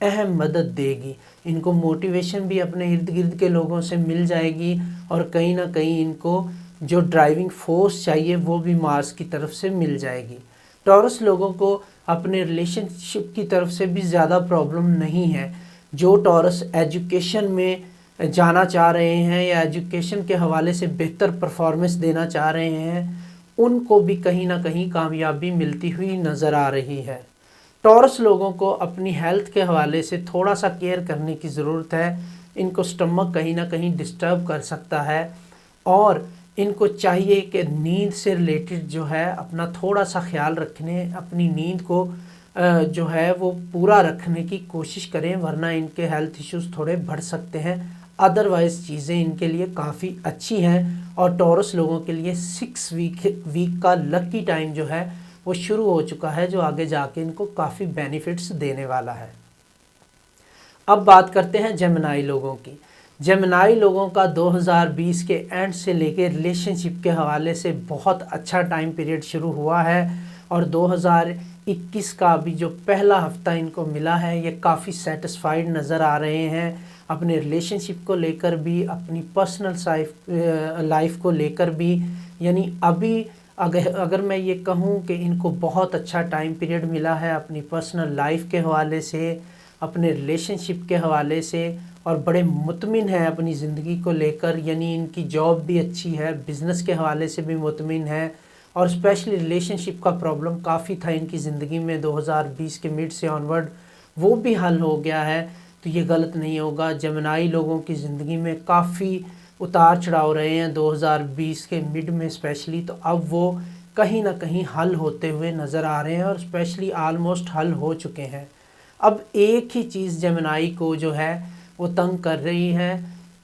اہم مدد دے گی. ان کو موٹیویشن بھی اپنے ارد گرد کے لوگوں سے مل جائے گی اور کہیں نہ کہیں ان کو جو ڈرائیونگ فورس چاہیے وہ بھی مارس کی طرف سے مل جائے گی. ٹورس لوگوں کو اپنے ریلیشن شپ کی طرف سے بھی زیادہ پرابلم نہیں ہے. جو ٹورس ایجوکیشن میں جانا چاہ رہے ہیں یا ایجوکیشن کے حوالے سے بہتر پرفارمنس دینا چاہ رہے ہیں ان کو بھی کہیں نہ کہیں کامیابی ملتی ہوئی نظر آ رہی ہے. ٹورس لوگوں کو اپنی ہیلتھ کے حوالے سے تھوڑا سا کیئر کرنے کی ضرورت ہے. ان کو سٹمک کہیں نہ کہیں ڈسٹرب کر سکتا ہے اور ان کو چاہیے کہ نیند سے ریلیٹڈ جو ہے اپنا تھوڑا سا خیال رکھنے، اپنی نیند کو جو ہے وہ پورا رکھنے کی کوشش کریں، ورنہ ان کے ہیلتھ ایشوز تھوڑے بڑھ سکتے ہیں. ادروائز چیزیں ان کے لیے کافی اچھی ہیں اور ٹورس لوگوں کے لیے 6 ویک کا لکی ٹائم جو ہے وہ شروع ہو چکا ہے، جو آگے جا کے ان کو کافی بینیفٹس دینے والا ہے. اب بات کرتے ہیں جیمنائی لوگوں کی. جیمنائی لوگوں کا 2020 کے اینڈ سے لے کے ریلیشن شپ کے حوالے سے بہت اچھا ٹائم پیریڈ شروع ہوا ہے اور 2021 کا بھی جو پہلا ہفتہ ان کو ملا ہے یہ کافی سیٹسفائیڈ نظر آ رہے ہیں. اپنے ریلیشن شپ کو لے کر بھی، اپنی پرسنل لائف کو لے کر بھی. یعنی ابھی اگر میں یہ کہوں کہ ان کو بہت اچھا ٹائم پیریڈ ملا ہے اپنی پرسنل لائف کے حوالے سے، اپنے ریلیشن شپ کے حوالے سے، اور بڑے مطمئن ہیں اپنی زندگی کو لے کر. یعنی ان کی جاب بھی اچھی ہے، بزنس کے حوالے سے بھی مطمئن ہے اور اسپیشلی ریلیشن شپ کا پرابلم کافی تھا ان کی زندگی میں 2020 کے مڈ سے آنورڈ، وہ بھی حل ہو گیا ہے. تو یہ غلط نہیں ہوگا. جیمنائی لوگوں کی زندگی میں کافی اتار چڑھاؤ رہے ہیں 2020 کے مڈ میں اسپیشلی، تو اب وہ کہیں نہ کہیں حل ہوتے ہوئے نظر آ رہے ہیں اور اسپیشلی آلموسٹ حل ہو چکے ہیں. اب ایک ہی چیز جیمنائی کو جو ہے وہ تنگ کر رہی ہے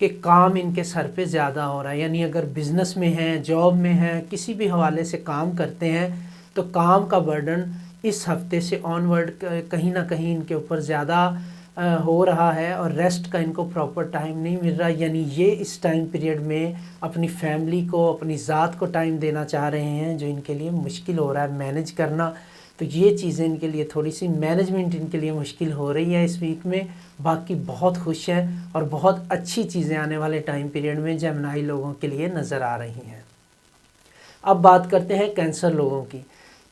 کہ کام ان کے سر پہ زیادہ ہو رہا ہے. یعنی اگر بزنس میں ہیں، جاب میں ہیں، کسی بھی حوالے سے کام کرتے ہیں تو کام کا برڈن اس ہفتے سے آنورڈ کہیں نہ کہیں ان کے اوپر زیادہ ہو رہا ہے اور ریسٹ کا ان کو پراپر ٹائم نہیں مل رہا. یعنی یہ اس ٹائم پیریڈ میں اپنی فیملی کو، اپنی ذات کو ٹائم دینا چاہ رہے ہیں جو ان کے لیے مشکل ہو رہا ہے مینیج کرنا. تو یہ چیزیں ان کے لیے تھوڑی سی مینجمنٹ ان کے لیے مشکل ہو رہی ہے اس ویک میں. باقی بہت خوش ہیں اور بہت اچھی چیزیں آنے والے ٹائم پیریڈ میں جیمنائی لوگوں کے لیے نظر آ رہی ہیں. اب بات کرتے ہیں کینسر لوگوں کی.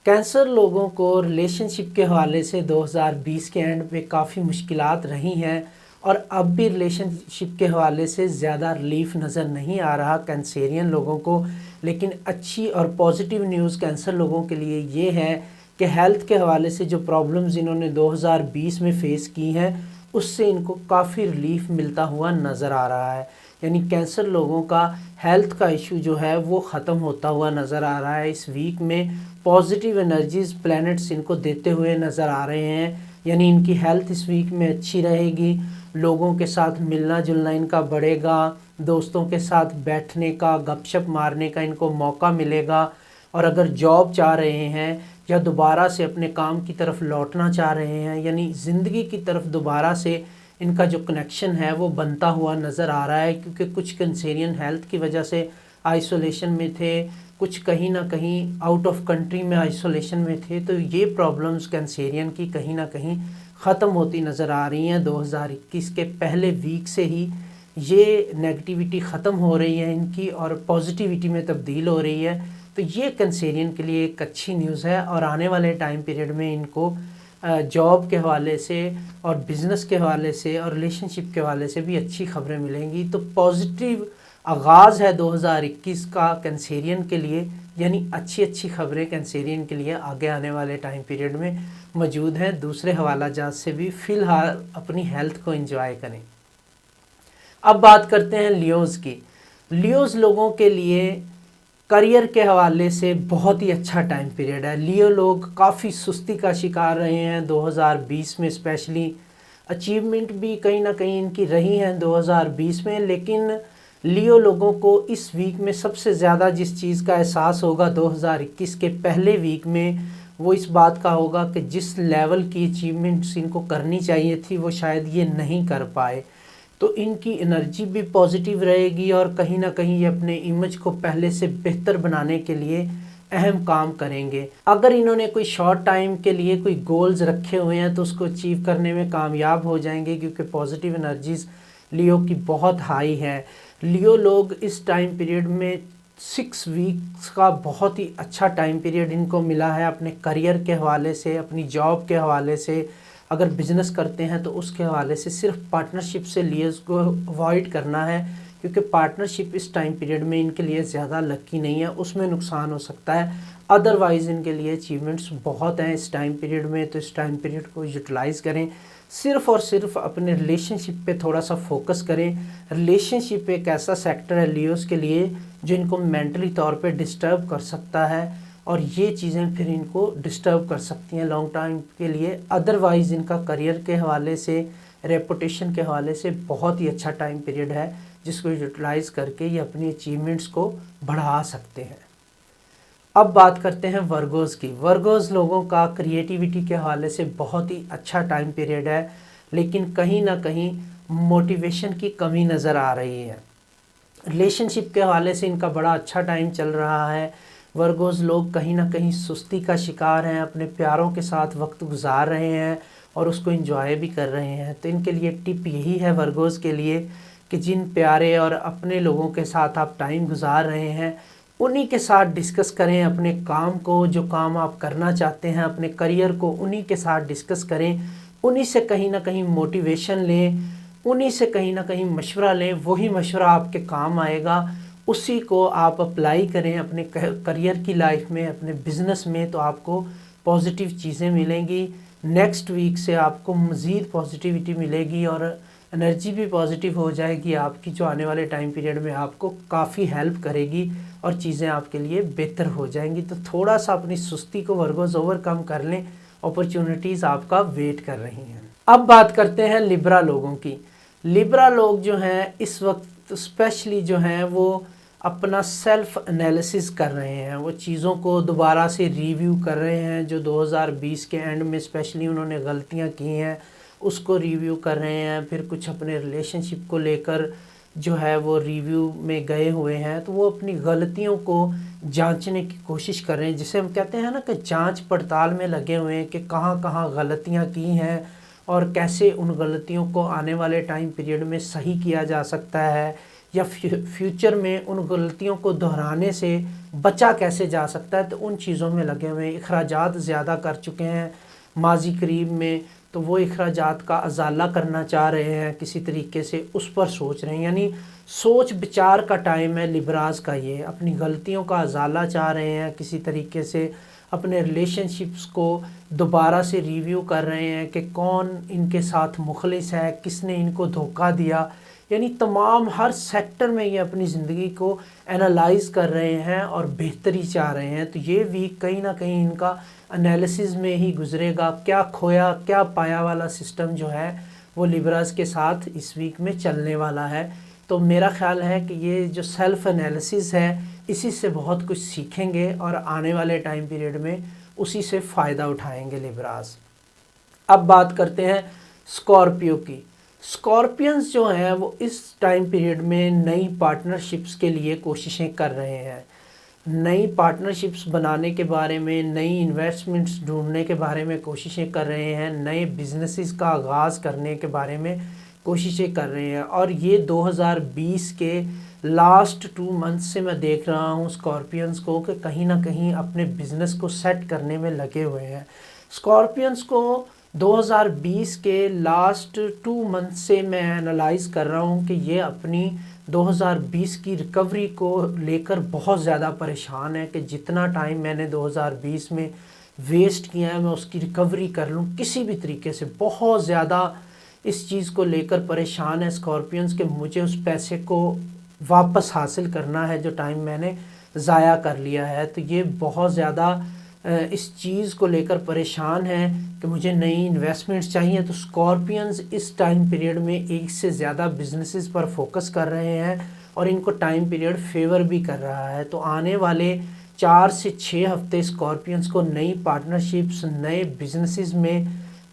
کینسر لوگوں کو ریلیشن شپ کے حوالے سے 2020 کے اینڈ پہ کافی مشکلات رہی ہیں اور اب بھی ریلیشن شپ کے حوالے سے زیادہ ریلیف نظر نہیں آ رہا کینسیرین لوگوں کو. لیکن اچھی اور پازیٹیو نیوز کینسر لوگوں کے لیے یہ ہے کہ ہیلتھ کے حوالے سے جو پرابلمز انہوں نے 2020 میں فیس کی ہیں اس سے ان کو کافی ریلیف ملتا ہوا نظر آ رہا ہے. یعنی کینسر لوگوں کا ہیلتھ کا ایشو جو ہے وہ ختم ہوتا ہوا نظر آ رہا ہے. اس ویک میں پازیٹیو انرجیز پلینٹس ان کو دیتے ہوئے نظر آ رہے ہیں. یعنی ان کی ہیلتھ اس ویک میں اچھی رہے گی، لوگوں کے ساتھ ملنا جلنا ان کا بڑھے گا، دوستوں کے ساتھ بیٹھنے کا، گپ شپ مارنے کا ان کو موقع ملے گا. اور اگر جاب چاہ رہے ہیں یا دوبارہ سے اپنے کام کی طرف لوٹنا چاہ رہے ہیں، یعنی زندگی کی طرف دوبارہ سے ان کا جو کنیکشن ہے وہ بنتا ہوا نظر آ رہا ہے. کیونکہ کچھ کنسیرین ہیلتھ کی وجہ سے آئسولیشن میں تھے، کچھ کہیں نہ کہیں آؤٹ آف کنٹری میں آئسولیشن میں تھے. تو یہ پرابلمز کینسیرین کی کہیں نہ کہیں ختم ہوتی نظر آ رہی ہیں. 2021 کے پہلے ویک سے ہی یہ نیگیٹیوٹی ختم ہو رہی ہے ان کی اور پازیٹیوٹی میں تبدیل ہو رہی ہے. تو یہ کنسیرین کے لیے ایک اچھی نیوز ہے اور آنے والے ٹائم پیریڈ میں ان کو جاب کے حوالے سے اور بزنس کے حوالے سے اور ریلیشن شپ کے حوالے سے بھی اچھی خبریں ملیں گی. تو پازیٹیو آغاز ہے 2021 کا کینسیرین کے لیے. یعنی اچھی خبریں کینسیرین کے لیے آگے آنے والے ٹائم پیریڈ میں موجود ہیں. دوسرے حوالہ جات سے بھی فی الحال اپنی ہیلتھ کو انجوائے کریں. اب بات کرتے ہیں لیوز کی. لیوز لوگوں کے لیے کریئر کے حوالے سے بہت ہی اچھا ٹائم پیریڈ ہے. لیو لوگ کافی سستی کا شکار رہے ہیں 2020 میں اسپیشلی. اچیومنٹ بھی کہیں نہ کہیں ان کی رہی ہیں 2020 میں، لیکن لیو لوگوں کو اس ویک میں سب سے زیادہ جس چیز کا احساس ہوگا 2021 کے پہلے ویک میں وہ اس بات کا ہوگا کہ جس لیول کی اچیومنٹس ان کو کرنی چاہیے تھی وہ شاید یہ نہیں کر پائے. تو ان کی انرجی بھی پازیٹیو رہے گی اور کہیں نہ کہیں یہ اپنے امیج کو پہلے سے بہتر بنانے کے لیے اہم کام کریں گے۔ اگر انہوں نے کوئی شارٹ ٹائم کے لیے کوئی گولز رکھے ہوئے ہیں تو اس کو اچیو کرنے میں کامیاب ہو جائیں گے، کیونکہ پازیٹیو انرجیز لیو کی بہت ہائی ہے۔ لیو لوگ اس ٹائم پیریڈ میں 6 ویکس کا بہت ہی اچھا ٹائم پیریڈ ان کو ملا ہے، اپنے کریئر کے حوالے سے، اپنی جاب کے حوالے سے، اگر بزنس کرتے ہیں تو اس کے حوالے سے صرف پارٹنرشپ سے لیز کو اوائڈ کرنا ہے، کیونکہ پارٹنرشپ اس ٹائم پیریڈ میں ان کے لیے زیادہ لکی نہیں ہے، اس میں نقصان ہو سکتا ہے۔ ادروائز ان کے لیے اچیومنٹس بہت ہیں اس ٹائم پیریڈ میں، تو اس ٹائم پیریڈ کو یوٹیلائز کریں۔ صرف اور صرف اپنے ریلیشن شپ پہ تھوڑا سا فوکس کریں۔ ریلیشن شپ ایک ایسا سیکٹر ہے لیوز کے لیے جو ان کو مینٹلی طور پہ ڈسٹرب کر سکتا ہے، اور یہ چیزیں پھر ان کو ڈسٹرب کر سکتی ہیں لانگ ٹائم کے لیے۔ ادروائز ان کا کریئر کے حوالے سے، ریپوٹیشن کے حوالے سے بہت ہی اچھا ٹائم پیریڈ ہے، جس کو یوٹیلائز کر کے یہ اپنی اچیومنٹس کو بڑھا سکتے ہیں۔ اب بات کرتے ہیں ورگوز کی۔ ورگوز لوگوں کا کریٹیوٹی کے حوالے سے بہت ہی اچھا ٹائم پیریڈ ہے، لیکن کہیں نہ کہیں موٹیویشن کی کمی نظر آ رہی ہے۔ ریلیشن شپ کے حوالے سے ان کا بڑا اچھا ٹائم چل رہا ہے۔ ورگوز لوگ کہیں نہ کہیں سستی کا شکار ہیں، اپنے پیاروں کے ساتھ وقت گزار رہے ہیں اور اس کو انجوائے بھی کر رہے ہیں۔ تو ان کے لیے ٹپ یہی ہے ورگوز کے لیے کہ جن پیارے اور اپنے لوگوں کے ساتھ آپ ٹائم گزار رہے ہیں، انہی کے ساتھ ڈسکس کریں اپنے کام کو، جو کام آپ کرنا چاہتے ہیں، اپنے کریئر کو انہی کے ساتھ ڈسکس کریں، انہی سے کہیں نہ کہیں موٹیویشن لیں، انہی سے کہیں نہ کہیں مشورہ لیں، وہی مشورہ آپ کے کام آئے گا، اسی کو آپ اپلائی کریں اپنے کریئر کی لائف میں، اپنے بزنس میں، تو آپ کو پازیٹیو چیزیں ملیں گی۔ نیکسٹ ویک سے آپ کو مزید پازیٹیوٹی ملے گی اور انرجی بھی پازیٹیو ہو جائے گی آپ کی، جو آنے والے ٹائم پیریڈ میں آپ کو کافی ہیلپ کرے گی اور چیزیں آپ کے لیے بہتر ہو جائیں گی۔ تو تھوڑا سا اپنی سستی کو ورگوز اوور کم کر لیں، اپرچونٹیز آپ کا ویٹ کر رہی ہیں۔ اب بات کرتے ہیں لیبرا لوگوں کی۔ لیبرا لوگ جو ہیں اس وقت اسپیشلی جو ہیں وہ اپنا سیلف انالیسس کر رہے ہیں، وہ چیزوں کو دوبارہ سے ریویو کر رہے ہیں، جو 2020 کے اینڈ میں اسپیشلی انہوں نے غلطیاں کی ہیں اس کو ریویو کر رہے ہیں۔ پھر کچھ اپنے ریلیشن شپ کو لے کر جو ہے وہ ریویو میں گئے ہوئے ہیں، تو وہ اپنی غلطیوں کو جانچنے کی کوشش کر رہے ہیں، جسے ہم کہتے ہیں نا کہ جانچ پڑتال میں لگے ہوئے ہیں کہ کہاں کہاں غلطیاں کی ہیں اور کیسے ان غلطیوں کو آنے والے ٹائم پیریڈ میں صحیح کیا جا سکتا ہے، یا فیوچر میں ان غلطیوں کو دہرانے سے بچا کیسے جا سکتا ہے۔ تو ان چیزوں میں لگے ہوئے ہیں۔ اخراجات زیادہ کر چکے ہیں ماضی قریب میں، تو وہ اخراجات کا ازالہ کرنا چاہ رہے ہیں کسی طریقے سے، اس پر سوچ رہے ہیں، یعنی سوچ بچار کا ٹائم ہے لیبراز کا۔ یہ اپنی غلطیوں کا ازالہ چاہ رہے ہیں کسی طریقے سے، اپنے ریلیشن شپس کو دوبارہ سے ریویو کر رہے ہیں کہ کون ان کے ساتھ مخلص ہے، کس نے ان کو دھوکہ دیا، یعنی تمام ہر سیکٹر میں یہ اپنی زندگی کو انالائز کر رہے ہیں اور بہتری چاہ رہے ہیں۔ تو یہ ویک کہیں نہ کہیں ان کا انالیسز میں ہی گزرے گا، کیا کھویا کیا پایا والا سسٹم جو ہے وہ لیبراز کے ساتھ اس ویک میں چلنے والا ہے۔ تو میرا خیال ہے کہ یہ جو سیلف انالیسز ہے اسی سے بہت کچھ سیکھیں گے اور آنے والے ٹائم پیریڈ میں اسی سے فائدہ اٹھائیں گے لیبراز۔ اب بات کرتے ہیں اسکارپیو کی۔ اسکارپینز جو ہیں وہ اس ٹائم پیریڈ میں نئی پارٹنرشپس کے لیے کوششیں کر رہے ہیں، نئی پارٹنرشپس بنانے کے بارے میں، نئی انویسٹمنٹس ڈھونڈنے کے بارے میں کوششیں کر رہے ہیں، نئے بزنسز کا آغاز کرنے کے بارے میں کوششیں کر رہے ہیں۔ اور یہ 2020 کے لاسٹ 2 منتھ سے میں دیکھ رہا ہوں اسکارپینز کو کہ کہیں نہ کہیں اپنے بزنس کو سیٹ کرنے میں لگے ہوئے ہیں۔ اسکارپینز کو 2020 کے لاسٹ 2 منتھ سے میں انالائز کر رہا ہوں کہ یہ اپنی 2020 کی ریکوری کو لے کر بہت زیادہ پریشان ہے کہ جتنا ٹائم میں نے 2020 میں ویسٹ کیا ہے میں اس کی ریکوری کر لوں کسی بھی طریقے سے۔ بہت زیادہ اس چیز کو لے کر پریشان ہے اسکارپینز کہ مجھے اس پیسے کو واپس حاصل کرنا ہے جو ٹائم میں نے ضائع کر لیا ہے۔ تو یہ بہت زیادہ اس چیز کو لے کر پریشان ہیں کہ مجھے نئی انویسٹمنٹس چاہیے۔ تو اسکارپینز اس ٹائم پیریڈ میں ایک سے زیادہ بزنسز پر فوکس کر رہے ہیں اور ان کو ٹائم پیریڈ فیور بھی کر رہا ہے۔ تو آنے والے 4 سے 6 ہفتے اسکارپینز کو نئی پارٹنرشپس، نئے بزنسز میں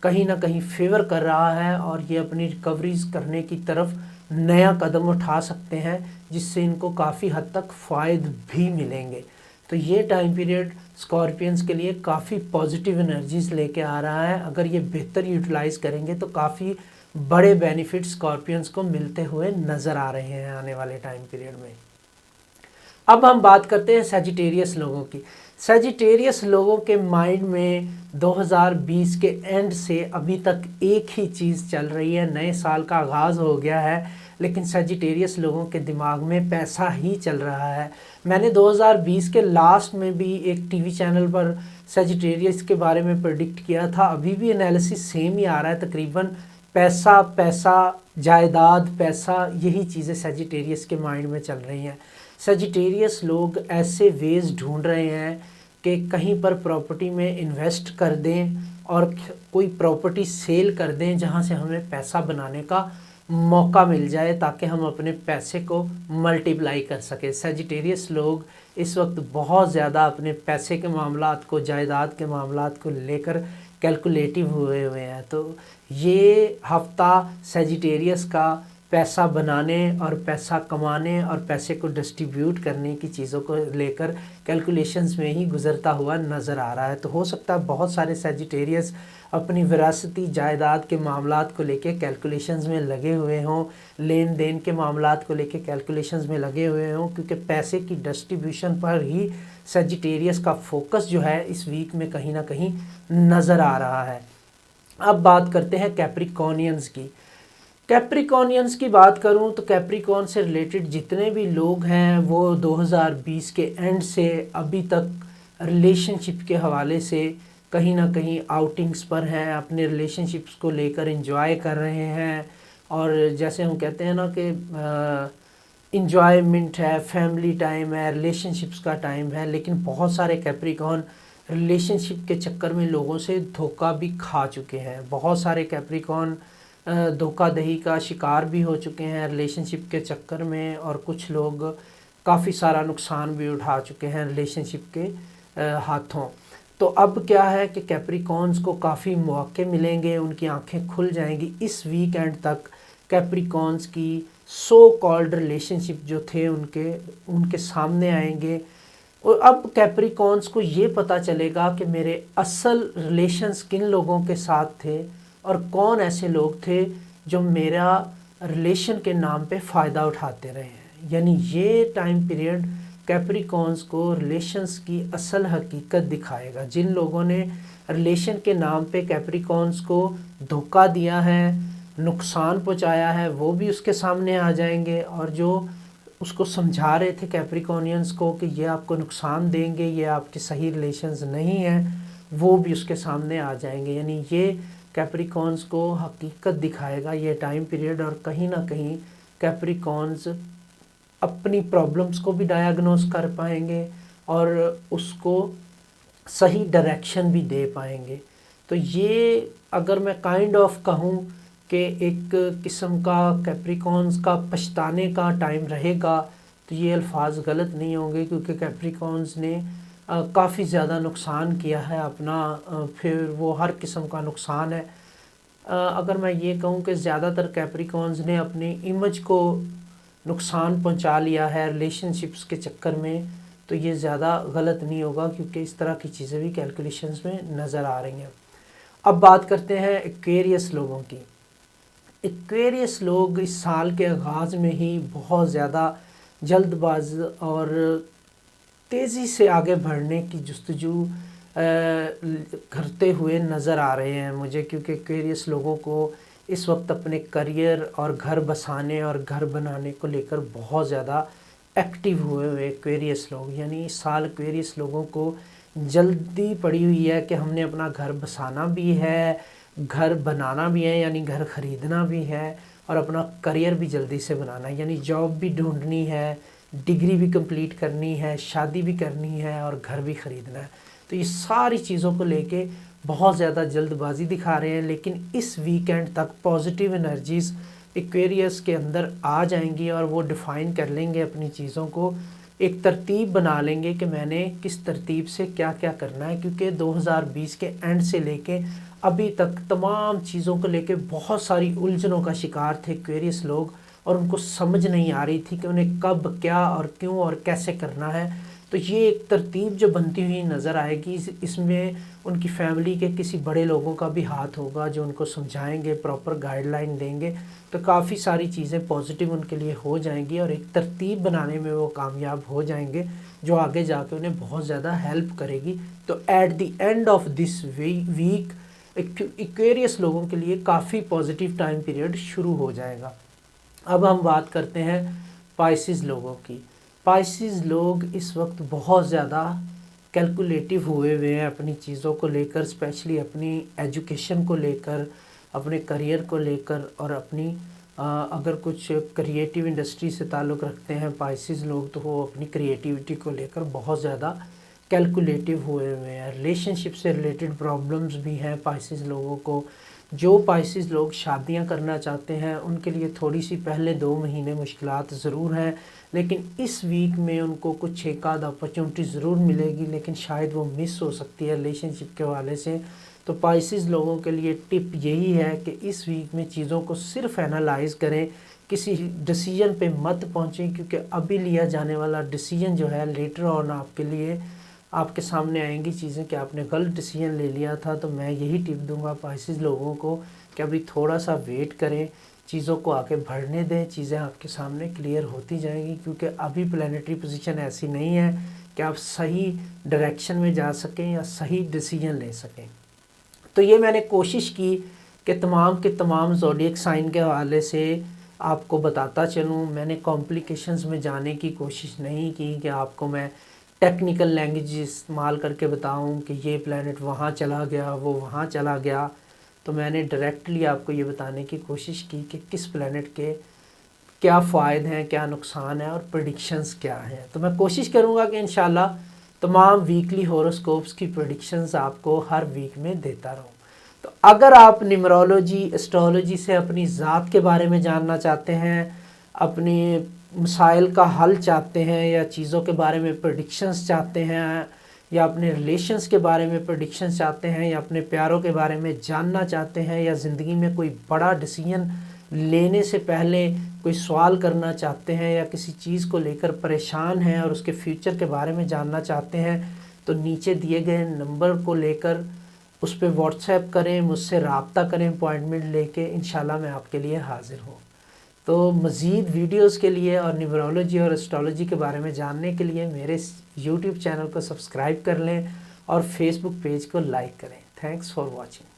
کہیں نہ کہیں فیور کر رہا ہے اور یہ اپنی ریکوریز کرنے کی طرف نیا قدم اٹھا سکتے ہیں، جس سے ان کو کافی حد تک فائد بھی ملیں گے۔ تو یہ ٹائم پیریڈ اسکارپینس کے لیے کافی پازیٹیو انرجیز لے کے آ رہا ہے. اگر یہ بہتر یوٹیلائز کریں گے تو کافی بڑے بینیفٹ اسکارپینس کو ملتے ہوئے نظر آ رہے ہیں آنے والے ٹائم پیریڈ میں. اب ہم بات کرتے ہیں سیجیٹیریس لوگوں کی. سیجیٹیریس لوگوں کے مائنڈ میں 2020 کے اینڈ سے ابھی تک ایک ہی چیز چل رہی ہے. نئے سال کا آغاز ہو گیا ہے لیکن سیجیٹیریس لوگوں کے دماغ میں پیسہ ہی چل رہا ہے. میں نے 2020 کے لاسٹ میں بھی ایک ٹی وی چینل پر سیجیٹیریس کے بارے میں پریڈکٹ کیا تھا. ابھی بھی انالیسس سیم ہی آ رہا ہے. تقریباً پیسہ جائیداد پیسہ یہی چیزیں سیجیٹیریس کے مائنڈ میں چل رہی ہیں. سیجیٹیریس لوگ ایسے ویز ڈھونڈ رہے ہیں کہ کہیں پر پراپرٹی میں انویسٹ کر دیں اور کوئی پراپرٹی سیل کر دیں جہاں سے ہمیں پیسہ بنانے کا موقع مل جائے تاکہ ہم اپنے پیسے کو ملٹیپلائی کر سکیں. سیجیٹیریس لوگ اس وقت بہت زیادہ اپنے پیسے کے معاملات کو، جائیداد کے معاملات کو لے کر کیلکولیٹو ہوئے ہیں. تو یہ ہفتہ سیجیٹیریس کا پیسہ بنانے اور پیسہ کمانے اور پیسے کو ڈسٹریبیوٹ کرنے کی چیزوں کو لے کر کیلکولیشنز میں ہی گزرتا ہوا نظر آ رہا ہے. تو ہو سکتا ہے بہت سارے سیجیٹیریس اپنی وراثتی جائیداد کے معاملات کو لے کے کیلکولیشنز میں لگے ہوئے ہوں، لین دین کے معاملات کو لے کے کیلکولیشنز میں لگے ہوئے ہوں، کیونکہ پیسے کی ڈسٹریبیوشن پر ہی سیجیٹیریس کا فوکس جو ہے اس ویک میں کہیں نہ کہیں نظر آ رہا ہے. اب بات کرتے ہیں کیپریکونینز کی. کیپریکونینز کی بات کروں تو کیپریکون سے ریلیٹڈ جتنے بھی لوگ ہیں وہ 2020 کے اینڈ سے ابھی تک ریلیشن شپ کے حوالے سے کہیں نہ کہیں آؤٹنگز پر ہیں، اپنے ریلیشن شپس کو لے کر انجوائے کر رہے ہیں. اور جیسے ہم کہتے ہیں نا کہ انجوائمنٹ ہے، فیملی ٹائم ہے، ریلیشن شپس کا ٹائم ہے. لیکن بہت سارے کیپریکون ریلیشن شپ کے چکر میں لوگوں سے دھوکہ بھی کھا چکے ہیں. بہت سارے کیپریکون دھوکہ دہی کا شکار بھی ہو چکے ہیں ریلیشن شپ کے چکر میں، اور کچھ لوگ کافی سارا نقصان بھی اٹھا چکے ہیں ریلیشن شپ کے ہاتھوں. تو اب کیا ہے کہ کیپریکونز کو کافی مواقع ملیں گے، ان کی آنکھیں کھل جائیں گی. اس ویک اینڈ تک کیپریکونز کی سو کالڈ ریلیشن شپ جو تھے ان کے سامنے آئیں گے. اور اب کیپریکونز کو یہ پتہ چلے گا کہ میرے اصل ریلیشنز کن لوگوں کے ساتھ تھے اور کون ایسے لوگ تھے جو میرا ریلیشن کے نام پہ فائدہ اٹھاتے رہے ہیں. یعنی یہ ٹائم پیریڈ کیپریکونز کو ریلیشنز کی اصل حقیقت دکھائے گا. جن لوگوں نے ریلیشن کے نام پہ کیپریکونز کو دھوکہ دیا ہے، نقصان پہنچایا ہے، وہ بھی اس کے سامنے آ جائیں گے. اور جو اس کو سمجھا رہے تھے کیپریکونینز کو کہ یہ آپ کو نقصان دیں گے، یہ آپ کے صحیح ریلیشنز نہیں ہیں، وہ بھی اس کے سامنے آ جائیں گے. یعنی یہ کیپریکونز کو حقیقت دکھائے گا یہ ٹائم پیریڈ. اور کہیں نہ کہیں کیپریکونز اپنی پرابلمز کو بھی ڈائیگنوز کر پائیں گے اور اس کو صحیح ڈائریکشن بھی دے پائیں گے. تو یہ اگر میں کائنڈ آف کہوں کہ ایک قسم کا کیپریکونز کا پچھتانے کا ٹائم رہے گا تو یہ الفاظ غلط نہیں ہوں گے، کیونکہ کیپریکونز نے کافی زیادہ نقصان کیا ہے اپنا. پھر وہ ہر قسم کا نقصان ہے. اگر میں یہ کہوں کہ زیادہ تر کیپریکونز نے اپنی امیج کو نقصان پہنچا لیا ہے ریلیشن شپس کے چکر میں، تو یہ زیادہ غلط نہیں ہوگا، کیونکہ اس طرح کی چیزیں بھی کیلکولیشنز میں نظر آ رہی ہیں. اب بات کرتے ہیں ایکویریس لوگوں کی. ایکویریس لوگ اس سال کے آغاز میں ہی بہت زیادہ جلد باز اور تیزی سے آگے بڑھنے کی جستجو کرتے ہوئے نظر آ رہے ہیں مجھے، کیونکہ ایکویریس لوگوں کو اس وقت اپنے کریئر اور گھر بسانے اور گھر بنانے کو لے کر بہت زیادہ ایکٹیو ہوئے ایکویریس لوگ. یعنی اس سال ایکویریس لوگوں کو جلدی پڑی ہوئی ہے کہ ہم نے اپنا گھر بسانا بھی ہے، گھر بنانا بھی ہے، یعنی گھر خریدنا بھی ہے، اور اپنا کریئر بھی جلدی سے بنانا ہے. یعنی جاب بھی ڈھونڈنی ہے، ڈگری بھی کمپلیٹ کرنی ہے، شادی بھی کرنی ہے اور گھر بھی خریدنا ہے. تو یہ ساری چیزوں کو لے کے بہت زیادہ جلد بازی دکھا رہے ہیں. لیکن اس ویکینڈ تک پازیٹیو انرجیز ایکویریس کے اندر آ جائیں گی اور وہ ڈیفائن کر لیں گے اپنی چیزوں کو، ایک ترتیب بنا لیں گے کہ میں نے کس ترتیب سے کیا کیا کرنا ہے. کیونکہ 2020 کے اینڈ سے لے کے ابھی تک تمام چیزوں کو لے کے بہت ساری الجھنوں کا شکار تھے ایکویریس لوگ، اور ان کو سمجھ نہیں آ رہی تھی کہ انہیں کب کیا اور کیوں اور کیسے کرنا ہے. تو تو یہ ایک ترتیب جو بنتی ہوئی نظر آئے گی، اس میں ان کی فیملی کے کسی بڑے لوگوں کا بھی ہاتھ ہوگا جو ان کو سمجھائیں گے، پراپر گائیڈ لائن دیں گے، تو کافی ساری چیزیں پازیٹیو ان کے لیے ہو جائیں گی اور ایک ترتیب بنانے میں وہ کامیاب ہو جائیں گے جو آگے جا کے انہیں بہت زیادہ ہیلپ کرے گی۔ تو at the end of this week Aquarius لوگوں کے لیے کافی پازیٹیو ٹائم پیریڈ شروع ہو جائے گا۔ اب ہم بات کرتے ہیں پائسز لوگوں کی۔ پائسز لوگ اس وقت بہت زیادہ کیلکولیٹو ہوئے ہیں اپنی چیزوں کو لے کر، اسپیشلی اپنی ایجوکیشن کو لے کر، اپنے کریئر کو لے کر، اور اپنی اگر کچھ کریٹیو انڈسٹری سے تعلق رکھتے ہیں پائسز لوگ تو وہ اپنی کریٹیوٹی کو لے کر بہت زیادہ کیلکولیٹو ہوئے ہیں۔ ریلیشن شپ سے ریلیٹڈ پرابلمز بھی ہیں پائسز لوگوں کو۔ جو پائسز لوگ شادیاں کرنا چاہتے ہیں ان کے لیے تھوڑی سی پہلے 2 مہینے مشکلات ضرور ہیں، لیکن اس ویک میں ان کو کچھ ایک آدھ اپرچونٹی ضرور ملے گی، لیکن شاید وہ مس ہو سکتی ہے ریلیشن شپ کے حوالے سے۔ تو پائسز لوگوں کے لیے ٹپ یہی ہے کہ اس ویک میں چیزوں کو صرف اینالائز کریں، کسی ڈیسیجن پہ مت پہنچیں، کیونکہ ابھی لیا جانے والا ڈیسیجن جو ہے لیٹر آن آپ کے لیے، آپ کے سامنے آئیں گی چیزیں کہ آپ نے غلط ڈیسیجن لے لیا تھا۔ تو میں یہی ٹپ دوں گا پائسز لوگوں کو کہ ابھی تھوڑا سا ویٹ کریں، چیزوں کو آگے بڑھنے دیں، چیزیں آپ کے سامنے کلیئر ہوتی جائیں گی، کیونکہ ابھی پلانیٹری پوزیشن ایسی نہیں ہے کہ آپ صحیح ڈائریکشن میں جا سکیں یا صحیح ڈیسیجن لے سکیں۔ تو یہ میں نے کوشش کی کہ تمام کے تمام زوڈیک سائن کے حوالے سے آپ کو بتاتا چلوں۔ میں نے کمپلیکیشنز میں جانے کی کوشش نہیں کی کہ آپ کو میں ٹیکنیکل لینگویج استعمال کر کے بتاؤں کہ یہ پلانٹ وہاں چلا گیا، وہ وہاں چلا گیا۔ تو میں نے ڈائریکٹلی آپ کو یہ بتانے کی کوشش کی کہ کس پلانٹ کے کیا فوائد ہیں، کیا نقصان ہے، اور پریڈکشنز کیا ہیں۔ تو میں کوشش کروں گا کہ انشاءاللہ تمام ویکلی ہوروسکوپس کی پریڈکشنز آپ کو ہر ویک میں دیتا رہوں۔ تو اگر آپ نیمرولوجی، اسٹرولوجی سے اپنی ذات کے بارے میں جاننا چاہتے ہیں، اپنی مسائل کا حل چاہتے ہیں، یا چیزوں کے بارے میں پریڈکشنز چاہتے ہیں، یا اپنے ریلیشنز کے بارے میں پریڈکشنز چاہتے ہیں، یا اپنے پیاروں کے بارے میں جاننا چاہتے ہیں، یا زندگی میں کوئی بڑا ڈیسیجن لینے سے پہلے کوئی سوال کرنا چاہتے ہیں، یا کسی چیز کو لے کر پریشان ہیں اور اس کے فیوچر کے بارے میں جاننا چاہتے ہیں، تو نیچے دیے گئے نمبر کو لے کر اس پہ واٹس ایپ کریں، مجھ سے رابطہ کریں اپوائنٹمنٹ لے کے، انشاءاللہ میں آپ کے لیے حاضر ہوں۔ تو مزید ویڈیوز کے لیے اور نیورولوجی اور اسٹرولوجی کے بارے میں جاننے کے لیے میرے یوٹیوب چینل کو سبسکرائب کر لیں اور فیس بک پیج کو لائک کریں۔ Thanks for watching.